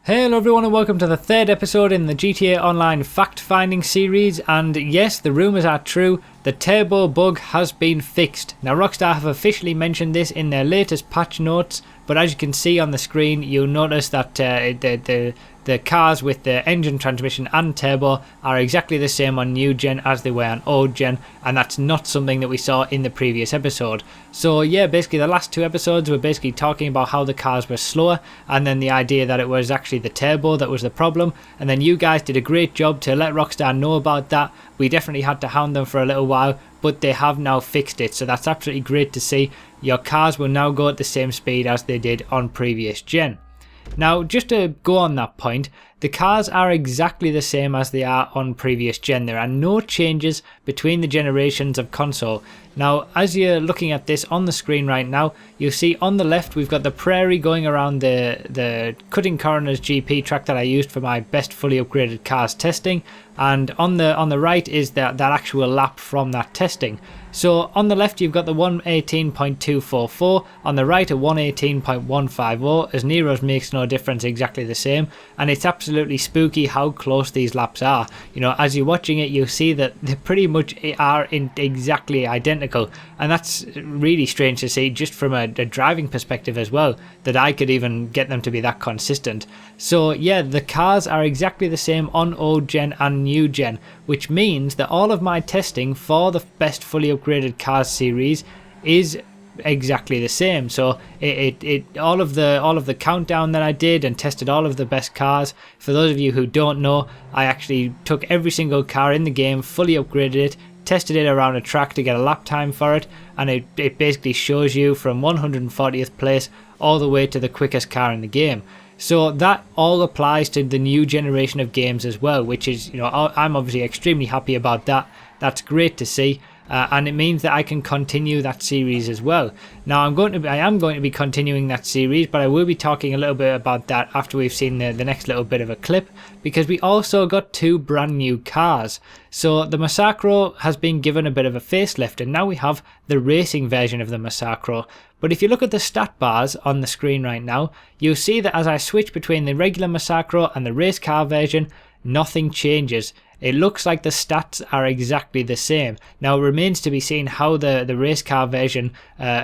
Hello everyone and welcome to the third episode in the GTA Online fact-finding series, and yes, the rumours are true, the turbo bug has been fixed. Now Rockstar have officially mentioned this in their latest patch notes, but as you can see on the screen, you'll notice that the cars with the engine, transmission and turbo are exactly the same on new gen as they were on old gen, and that's not something that we saw in the previous episode. So yeah, basically the last two episodes were basically talking about how the cars were slower, and then the idea that it was actually the turbo that was the problem, and then you guys did a great job to let Rockstar know about that. We definitely had to hound them for a little while, but they have now fixed it, so that's absolutely great to see. Your cars will now go at the same speed as they did on previous gen. Now, just to go on that point, the cars are exactly the same as they are on previous gen. There are no changes between the generations of console. Now, as you're looking at this on the screen right now, you'll see on the left we've got the prairie going around the Cutting Corners GP track that I used for my best fully upgraded cars testing, and on the right is that actual lap from that testing. So on the left you've got the 118.244, on the right a 118.150, as Nero's makes no difference, exactly the same, and it's absolutely spooky how close these laps are. You know, as you're watching it you'll see that they pretty much are exactly identical, and that's really strange to see just from a driving perspective as well, that I could even get them to be that consistent. So yeah, the cars are exactly the same on old gen and new gen, which means that all of my testing for the best fully upgraded cars series is exactly the same. So all of the countdown that I did and tested all of the best cars. For those of you who don't know, I actually took every single car in the game, fully upgraded it, tested it around a track to get a lap time for it, and it basically shows you from 140th place all the way to the quickest car in the game. So that all applies to the new generation of games as well, which is, you know, I'm obviously extremely happy about that. That's great to see. And it means that I can continue that series as well. Now I am going to be continuing that series, but I will be talking a little bit about that after we've seen the next little bit of a clip, because we also got two brand new cars. So the Massacro has been given a bit of a facelift, and now we have the racing version of the Massacro. But if you look at the stat bars on the screen right now, you'll see that as I switch between the regular Massacro and the race car version, nothing changes. It looks like the stats are exactly the same. Now it remains to be seen how the race car version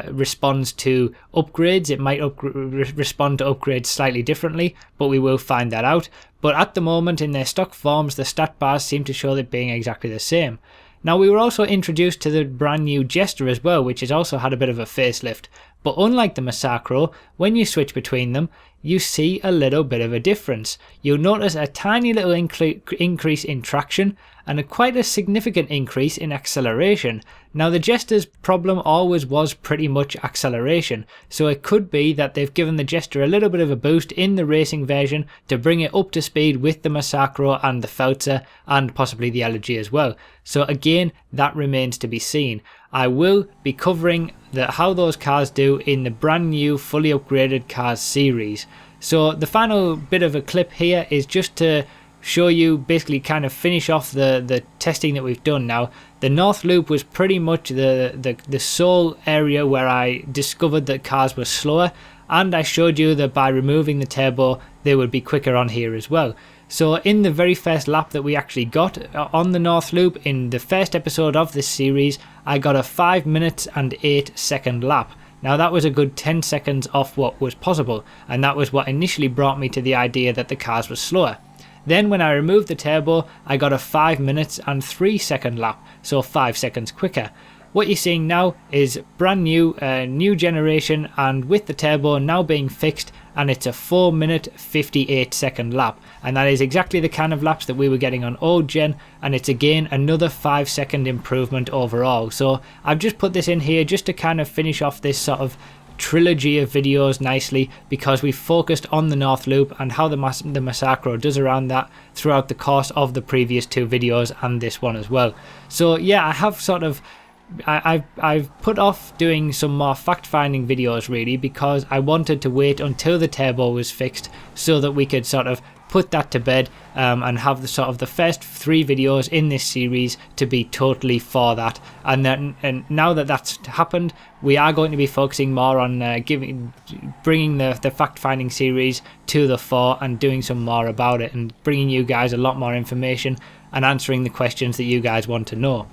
responds to upgrades. It might respond to upgrades slightly differently, but we will find that out. But at the moment in their stock forms, the stat bars seem to show it being exactly the same. Now we were also introduced to the brand new Jester as well, which has also had a bit of a facelift. But unlike the Massacro, when you switch between them, you see a little bit of a difference. You'll notice a tiny little increase in traction and quite a significant increase in acceleration. Now the Jester's problem always was pretty much acceleration, so it could be that they've given the Jester a little bit of a boost in the racing version to bring it up to speed with the Massacro and the Feltzer and possibly the Elegy as well. So again, that remains to be seen. I will be covering how those cars do in the brand new fully upgraded cars series. So the final bit of a clip here is just to show you, basically kind of finish off the testing that we've done now. The North Loop was pretty much the sole area where I discovered that cars were slower, and I showed you that by removing the turbo they would be quicker on here as well. So in the very first lap that we actually got on the North Loop in the first episode of this series, I got a 5 minutes and 8 second lap. Now that was a good 10 seconds off what was possible, and that was what initially brought me to the idea that the cars were slower. Then when I removed the turbo, I got a 5 minutes and 3 second lap, so 5 seconds quicker. What you're seeing now is brand new, new generation, and with the turbo now being fixed, and it's a 4 minute 58 second lap, and that is exactly the kind of laps that we were getting on old gen, and it's again another 5 second improvement overall. So I've just put this in here just to kind of finish off this sort of trilogy of videos nicely, because we focused on the North Loop and how the Massacro does around that throughout the course of the previous two videos and this one as well. So yeah, I have sort of I've put off doing some more fact-finding videos really, because I wanted to wait until the turbo was fixed so that we could sort of put that to bed and have the sort of the first 3 videos in this series to be totally for that. And now that that's happened, we are going to be focusing more on bringing the fact-finding series to the fore and doing some more about it and bringing you guys a lot more information and answering the questions that you guys want to know.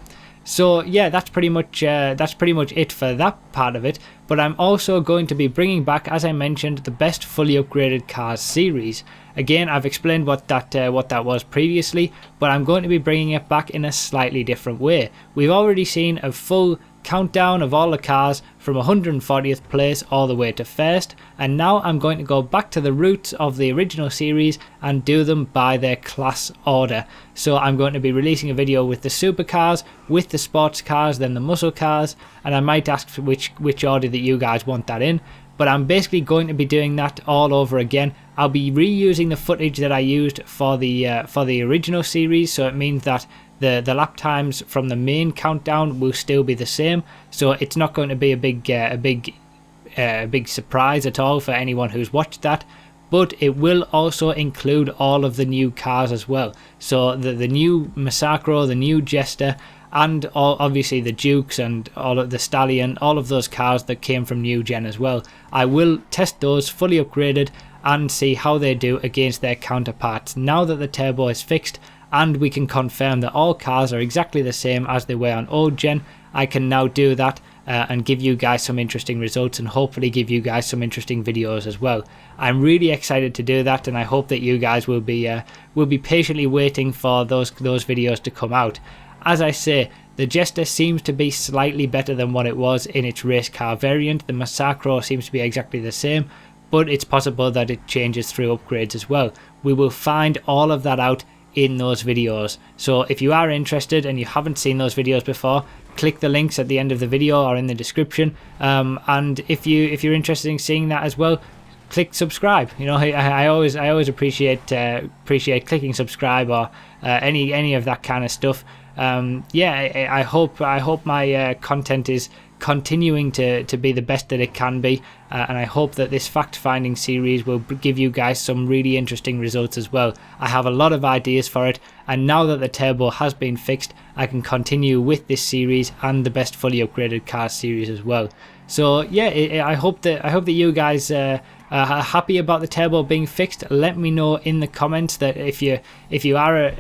So yeah, that's pretty much it for that part of it. But I'm also going to be bringing back, as I mentioned, the best fully upgraded cars series. Again, I've explained what that was previously, but I'm going to be bringing it back in a slightly different way. We've already seen a full countdown of all the cars from 140th place all the way to first, and now I'm going to go back to the roots of the original series and do them by their class order. So I'm going to be releasing a video with the supercars, with the sports cars, then the muscle cars, and I might ask which order that you guys want that in. But I'm basically going to be doing that all over again. I'll be reusing the footage that I used for the original series, so it means that the lap times from the main countdown will still be the same. So it's not going to be a big surprise at all for anyone who's watched that. But it will also include all of the new cars as well. So the new Massacro, the new Jester, and obviously the Dukes and all of the Stallion, all of those cars that came from new gen as well. I will test those fully upgraded and see how they do against their counterparts now that the turbo is fixed, and we can confirm that all cars are exactly the same as they were on old gen. I can now do that and give you guys some interesting results and hopefully give you guys some interesting videos as well. I'm really excited to do that, and I hope that you guys will be patiently waiting for those videos to come out. As I say, the Jester seems to be slightly better than what it was in its race car variant. The Massacro seems to be exactly the same, but it's possible that it changes through upgrades as well. We will find all of that out in those videos. So if you are interested and you haven't seen those videos before, click the links at the end of the video or in the description. And if you're interested in seeing that as well, click subscribe. You know, I always appreciate clicking subscribe or any of that kind of stuff. Yeah, I hope my content is continuing to be the best that it can be, and I hope that this fact-finding series will give you guys some really interesting results as well. I have a lot of ideas for it, and now that the turbo has been fixed, I can continue with this series and the best fully upgraded cars series as well. So yeah, I hope that you guys are happy about the turbo being fixed. Let me know in the comments that if you are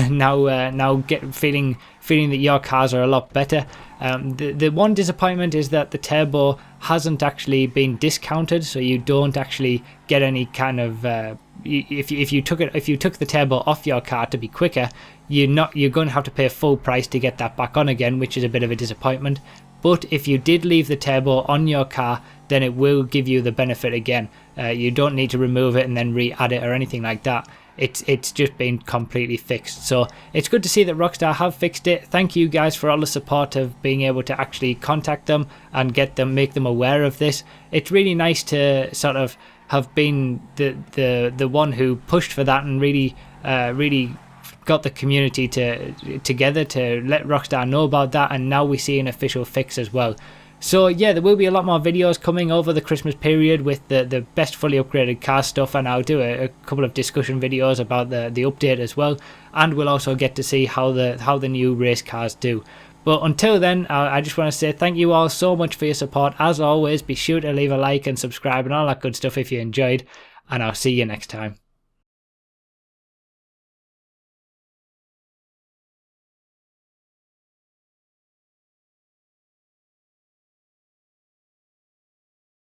now feeling that your cars are a lot better. The one disappointment is that the turbo hasn't actually been discounted, so you don't actually get any kind of if you took the turbo off your car to be quicker, you're going to have to pay full price to get that back on again, which is a bit of a disappointment. But if you did leave the turbo on your car, then it will give you the benefit again. You don't need to remove it and then re-add it or anything like that. It's just been completely fixed. So it's good to see that Rockstar have fixed it. Thank you guys for all the support of being able to actually contact them and make them aware of this. It's really nice to sort of have been the one who pushed for that and really got the community together to let Rockstar know about that, and now we see an official fix as well. So yeah, there will be a lot more videos coming over the Christmas period with the best fully upgraded car stuff, and I'll do a couple of discussion videos about the update as well, and we'll also get to see how the new race cars do. But until then, I just want to say thank you all so much for your support. As always, be sure to leave a like and subscribe and all that good stuff if you enjoyed, and I'll see you next time.